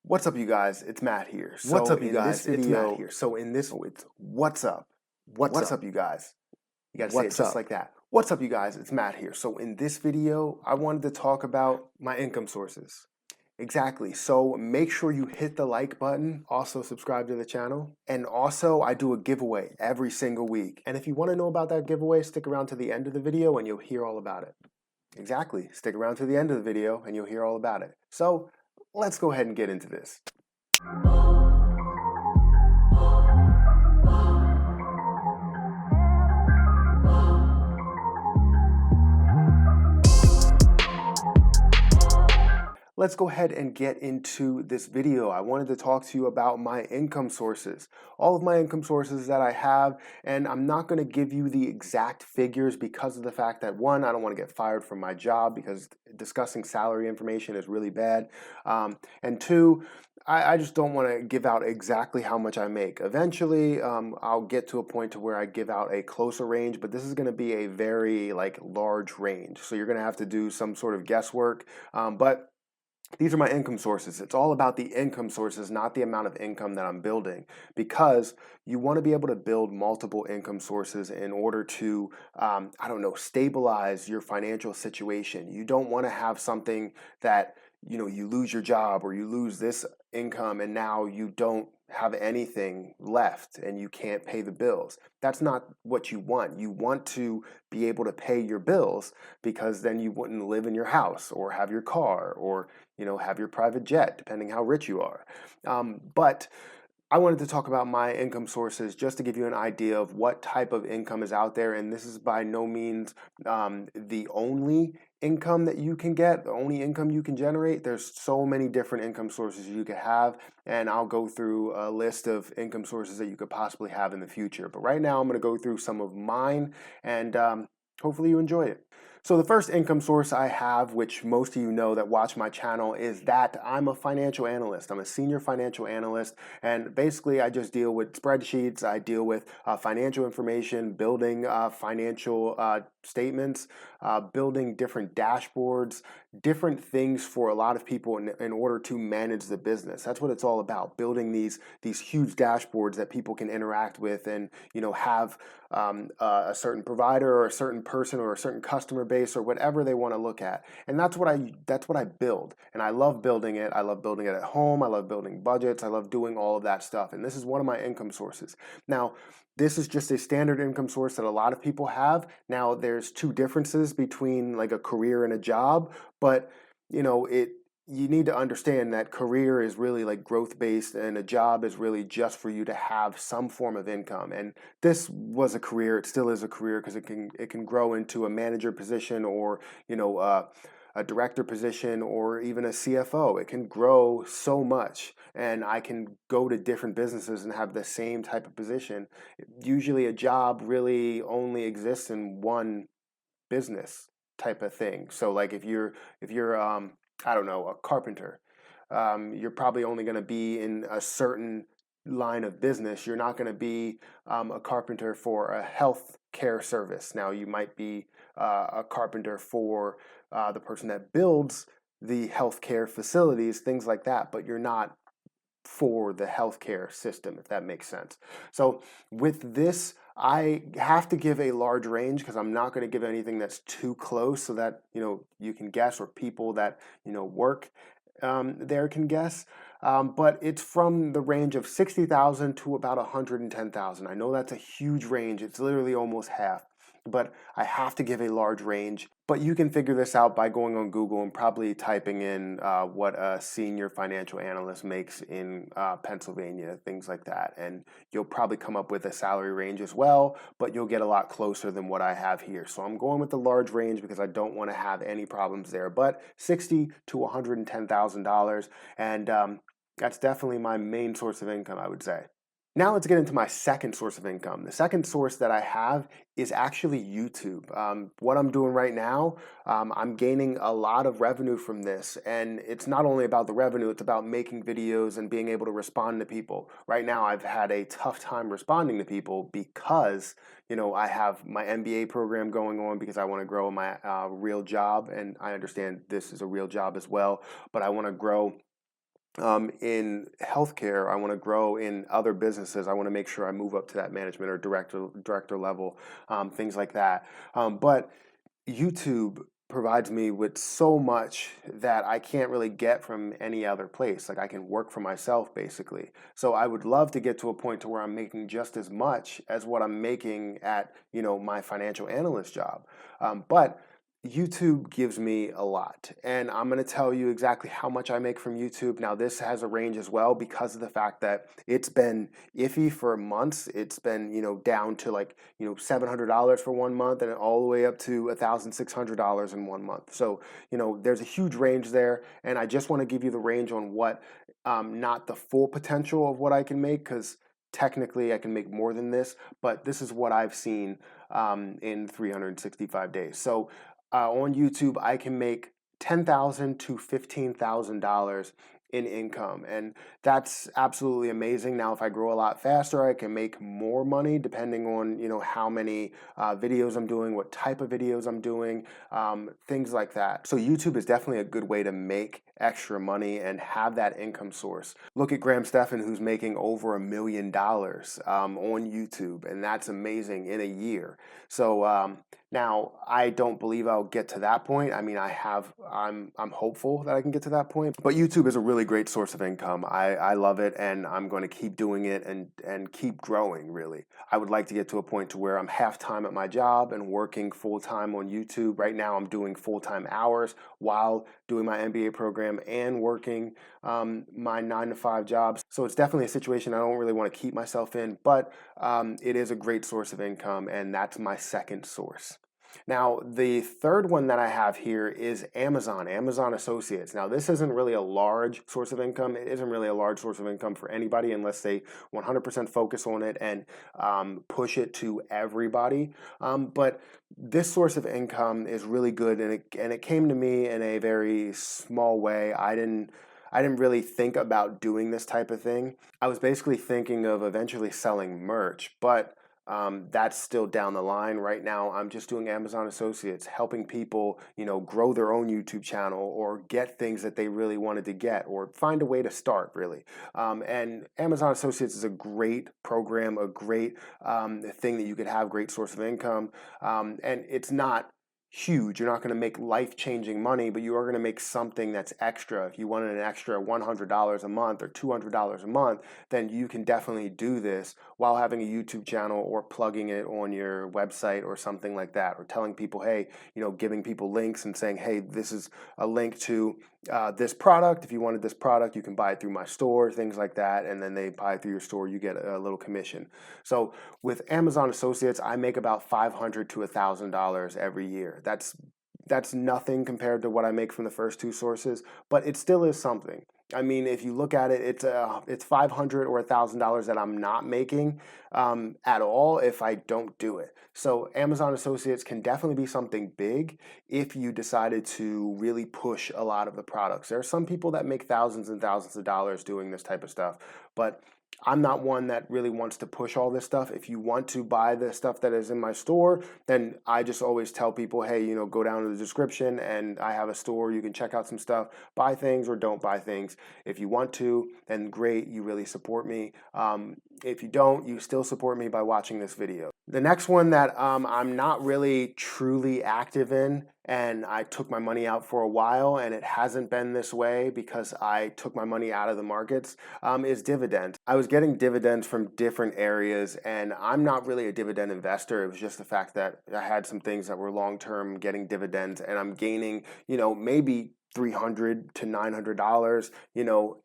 What's up, you guys? It's Matt here. What's So up, you in this guys? It's Matt video, here. So in this, it's what's up? what's What's up? up, you guys? You got to say it What's just up? like that. What's up, you guys? It's Matt here. So in this video, I wanted to talk about my income sources. Exactly. So make sure you hit the like button. Also subscribe to the channel. And also I do a giveaway every single week. And if you want to know about that giveaway, stick around to the end of the video and you'll hear all about it. Exactly. Stick around to the end of the video and you'll hear all about it. So let's go ahead and get into this. Let's go ahead and get into this video. I wanted to talk to you about my income sources, all of my income sources that I have, and I'm not going to give you the exact figures because of the fact that one, I don't want to get fired from my job because discussing salary information is really bad, and two, I just don't want to give out exactly how much I make. Eventually, I'll get to a point to where I give out a closer range, but this is going to be a very large range, so you're going to have to do some sort of guesswork, but these are my income sources. It's all about the income sources, not the amount of income that I'm building, because you want to be able to build multiple income sources in order to, I don't know, stabilize your financial situation. You don't want to have something that, you lose your job or you lose this income and now you don't have anything left and you can't pay the bills. That's not what you want. You want to be able to pay your bills because then you wouldn't live in your house or have your car or have your private jet, depending how rich you are. But I wanted to talk about my income sources just to give you an idea of what type of income is out there. And this is by no means the only income that you can get, the only income you can generate. There's so many different income sources you could have. And I'll go through a list of income sources that you could possibly have in the future. But right now, I'm going to go through some of mine and hopefully you enjoy it. So the first income source I have, which most of you know that watch my channel, is that I'm a financial analyst. I'm a senior financial analyst, and basically I just deal with spreadsheets. I deal with financial information, building financial statements, building different dashboards, different things for a lot of people in order to manage the business. That's what it's all about, building these huge dashboards that people can interact with and have a certain provider or a certain person or a certain customer base or whatever they want to look at. And that's what I build. And I love building it. I love building it at home. I love building budgets. I love doing all of that stuff. And this is one of my income sources. Now, this is just a standard income source that a lot of people have. Now, there's two differences between like a career and a job, but you need to understand that career is really like growth based and a job is really just for you to have some form of income. And this was a career, it still is a career because it can grow into a manager position or a director position or even a CFO. It can grow so much and I can go to different businesses and have the same type of position. Usually a job really only exists in one business type of thing. So like if you're I don't know, a carpenter, you're probably only going to be in a certain line of business. You're not going to be a carpenter for a health care service. Now you might be a carpenter for the person that builds the healthcare facilities, things like that, but you're not for the healthcare system, if that makes sense. So with this, I have to give a large range because I'm not going to give anything that's too close so that you can guess or people that work there can guess. But it's from the range of 60,000 to about 110,000. I know that's a huge range. It's literally almost half. But I have to give a large range. But you can figure this out by going on Google and probably typing in what a senior financial analyst makes in Pennsylvania, things like that. And you'll probably come up with a salary range as well, but you'll get a lot closer than what I have here. So I'm going with the large range because I don't want to have any problems there. But $60,000 to $110,000, and that's definitely my main source of income, I would say. Now let's get into my second source of income. The second source that I have is actually YouTube. What I'm doing right now, I'm gaining a lot of revenue from this. And it's not only about the revenue, it's about making videos and being able to respond to people. Right now, I've had a tough time responding to people because, I have my MBA program going on because I want to grow my real job. And I understand this is a real job as well, but I want to grow in healthcare. I want to grow in other businesses. I want to make sure I move up to that management or director level, things like that. But YouTube provides me with so much that I can't really get from any other place. Like I can work for myself basically. So I would love to get to a point to where I'm making just as much as what I'm making at, my financial analyst job. But YouTube gives me a lot, and I'm going to tell you exactly how much I make from YouTube. Now, this has a range as well because of the fact that it's been iffy for months. It's been, down to like, $700 for 1 month and all the way up to $1,600 in 1 month. So, there's a huge range there, and I just want to give you the range on what, not the full potential of what I can make, because technically I can make more than this, but this is what I've seen in 365 days. So on YouTube, I can make $10,000 to $15,000 in income, and that's absolutely amazing. Now, if I grow a lot faster, I can make more money depending on how many videos I'm doing, what type of videos I'm doing, things like that. So YouTube is definitely a good way to make extra money and have that income source. Look at Graham Stephan, who's making over $1 million on YouTube, and that's amazing in a year. So now, I don't believe I'll get to that point. I mean, I'm hopeful that I can get to that point. But YouTube is a really great source of income. I love it, and I'm going to keep doing it and keep growing, really. I would like to get to a point to where I'm half-time at my job and working full-time on YouTube. Right now, I'm doing full-time hours while doing my MBA program and working my 9 to 5 jobs. So it's definitely a situation I don't really want to keep myself in, but it is a great source of income, and that's my second source. Now, the third one that I have here is Amazon Associates. Now, this isn't really a large source of income. It isn't really a large source of income for anybody unless they 100% focus on it and push it to everybody. But this source of income is really good, and it came to me in a very small way. I didn't really think about doing this type of thing. I was basically thinking of eventually selling merch, but that's still down the line. Right now, I'm just doing Amazon Associates, helping people, grow their own YouTube channel or get things that they really wanted to get or find a way to start, really. And Amazon Associates is a great program, a great thing that you could have, great source of income. And it's not huge. You're not going to make life-changing money, but you are going to make something that's extra. If you wanted an extra $100 a month or $200 a month, then you can definitely do this while having a YouTube channel or plugging it on your website or something like that, or telling people, hey, giving people links and saying, hey, this is a link to this product. If you wanted this product, you can buy it through my store, things like that. And then they buy it through your store, you get a little commission. So with Amazon Associates, I make about $500 to $1,000 every year. That's nothing compared to what I make from the first two sources, but it still is something. I mean, if you look at it, it's $500 or $1,000 that I'm not making at all if I don't do it. So Amazon Associates can definitely be something big if you decided to really push a lot of the products. There are some people that make thousands and thousands of dollars doing this type of stuff, but I'm not one that really wants to push all this stuff. If you want to buy the stuff that is in my store, then I just always tell people, hey, go down to the description and I have a store. You can check out some stuff, buy things or don't buy things. If you want to, then great, you really support me. If you don't, you still support me by watching this video. The next one that I'm not really truly active in, and I took my money out for a while, and it hasn't been this way because I took my money out of the markets, is dividends. I was getting dividends from different areas, and I'm not really a dividend investor. It was just the fact that I had some things that were long-term getting dividends, and I'm gaining, maybe $300 to $900,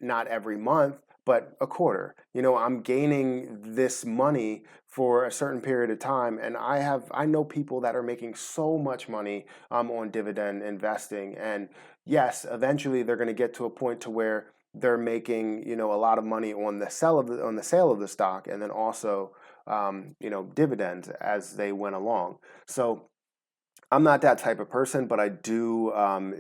not every month, but a quarter. I'm gaining this money for a certain period of time, and I know people that are making so much money on dividend investing, and yes, eventually they're going to get to a point to where they're making a lot of money on the sale of the stock, and then also dividends as they went along. So I'm not that type of person, but I do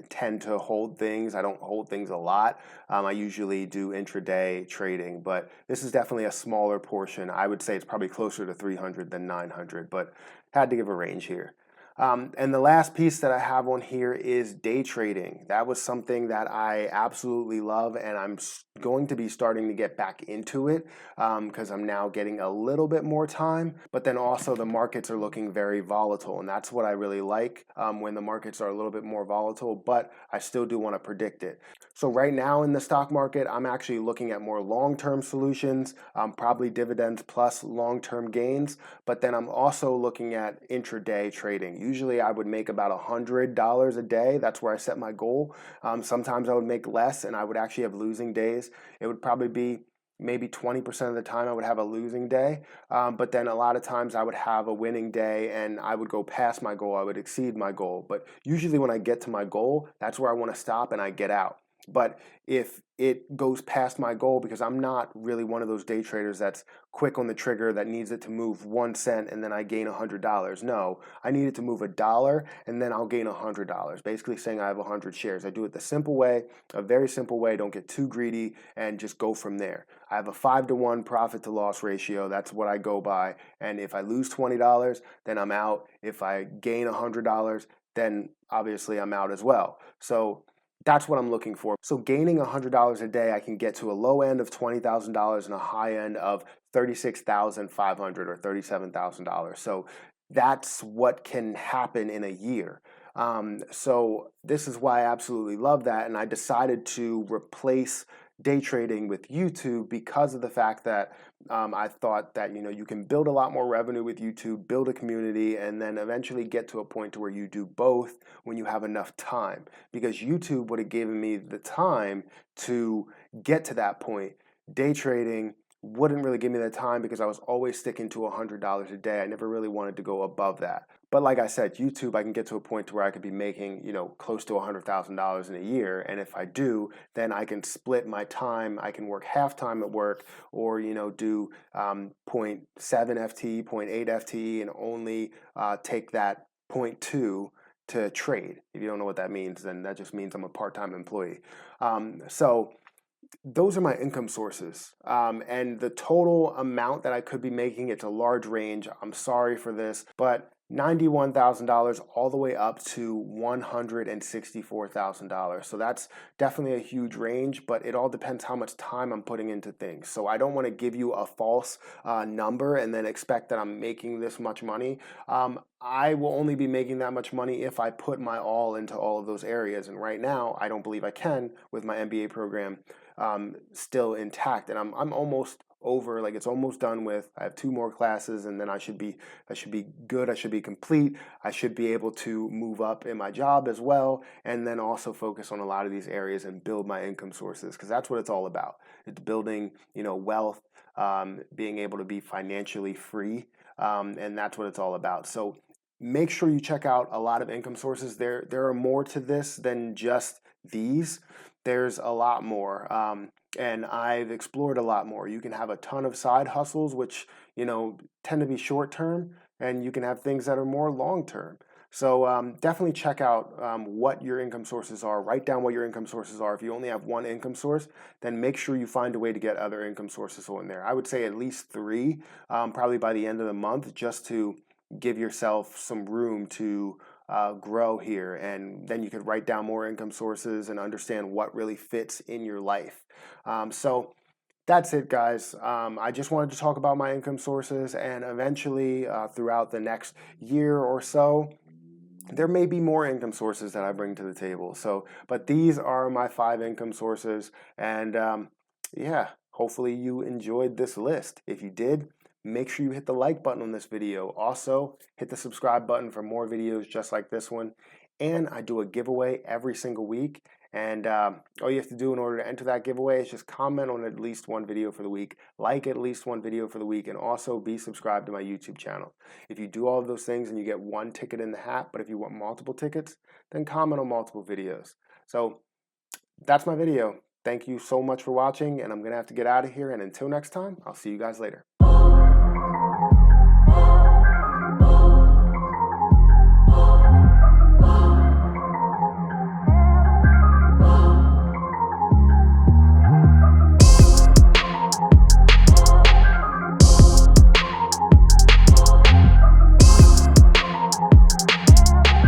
tend to hold things. I don't hold things a lot. I usually do intraday trading, but this is definitely a smaller portion. I would say it's probably closer to 300 than 900, but had to give a range here. And the last piece that I have on here is day trading. That was something that I absolutely love, and I'm going to be starting to get back into it because I'm now getting a little bit more time. But then also the markets are looking very volatile, and that's what I really like when the markets are a little bit more volatile, but I still do want to predict it. So right now in the stock market, I'm actually looking at more long-term solutions, probably dividends plus long-term gains. But then I'm also looking at intraday trading. Usually I would make about $100 a day. That's where I set my goal. Sometimes I would make less and I would actually have losing days. It would probably be maybe 20% of the time I would have a losing day. But then a lot of times I would have a winning day and I would go past my goal. I would exceed my goal. But usually when I get to my goal, that's where I want to stop and I get out. But if it goes past my goal, because I'm not really one of those day traders that's quick on the trigger that needs it to move 1 cent and then I gain $100. No, I need it to move $1 and then I'll gain $100. Basically saying I have 100 shares. I do it the simple way, a very simple way. Don't get too greedy and just go from there. I have a 5-to-1 profit to loss ratio. That's what I go by. And if I lose $20, then I'm out. If I gain $100, then obviously I'm out as well. So that's what I'm looking for. So gaining $100 a day, I can get to a low end of $20,000 and a high end of $36,500 or $37,000. So that's what can happen in a year. So this is why I absolutely love that. And I decided to replace day trading with YouTube because of the fact that I thought that you can build a lot more revenue with YouTube, build a community, and then eventually get to a point to where you do both when you have enough time. Because YouTube would have given me the time to get to that point. Day trading wouldn't really give me the time because I was always sticking to $100 a day. I never really wanted to go above that. But like I said, YouTube, I can get to a point to where I could be making, close to $100,000 in a year. And if I do, then I can split my time. I can work half time at work or, do 0.7 FTE, 0.8 FTE, and only take that 0.2 to trade. If you don't know what that means, then that just means I'm a part-time employee. So those are my income sources. And the total amount that I could be making, it's a large range. I'm sorry for this, but $91,000 all the way up to $164,000. So that's definitely a huge range, but it all depends how much time I'm putting into things. So I don't want to give you a false number and then expect that I'm making this much money. I will only be making that much money if I put my all into all of those areas. And right now, I don't believe I can with my MBA program still intact. And I'm almost over, like it's almost done with. I have 2 more classes and then I should be good. I should be complete. I should be able to move up in my job as well, and then also focus on a lot of these areas and build my income sources, because that's what it's all about. It's building, wealth, being able to be financially free, and that's what it's all about. So make sure you check out a lot of income sources. There are more to this than just these. There's a lot more. And I've explored a lot more. You can have a ton of side hustles, which, tend to be short term, and you can have things that are more long term. So definitely check out what your income sources are. Write down what your income sources are. If you only have one income source, then make sure you find a way to get other income sources on there. I would say at least 3, probably by the end of the month, just to give yourself some room to grow here, and then you could write down more income sources and understand what really fits in your life. So that's it, guys. I just wanted to talk about my income sources, and eventually throughout the next year or so, there may be more income sources that I bring to the table. But these are my 5 income sources, and yeah, hopefully you enjoyed this list. If you did, make sure you hit the like button on this video. Also, hit the subscribe button for more videos just like this one. And I do a giveaway every single week. And all you have to do in order to enter that giveaway is just comment on at least one video for the week, like at least one video for the week, and also be subscribed to my YouTube channel. If you do all of those things and you get 1 ticket in the hat, but if you want multiple tickets, then comment on multiple videos. So that's my video. Thank you so much for watching, and I'm going to have to get out of here. And until next time, I'll see you guys later.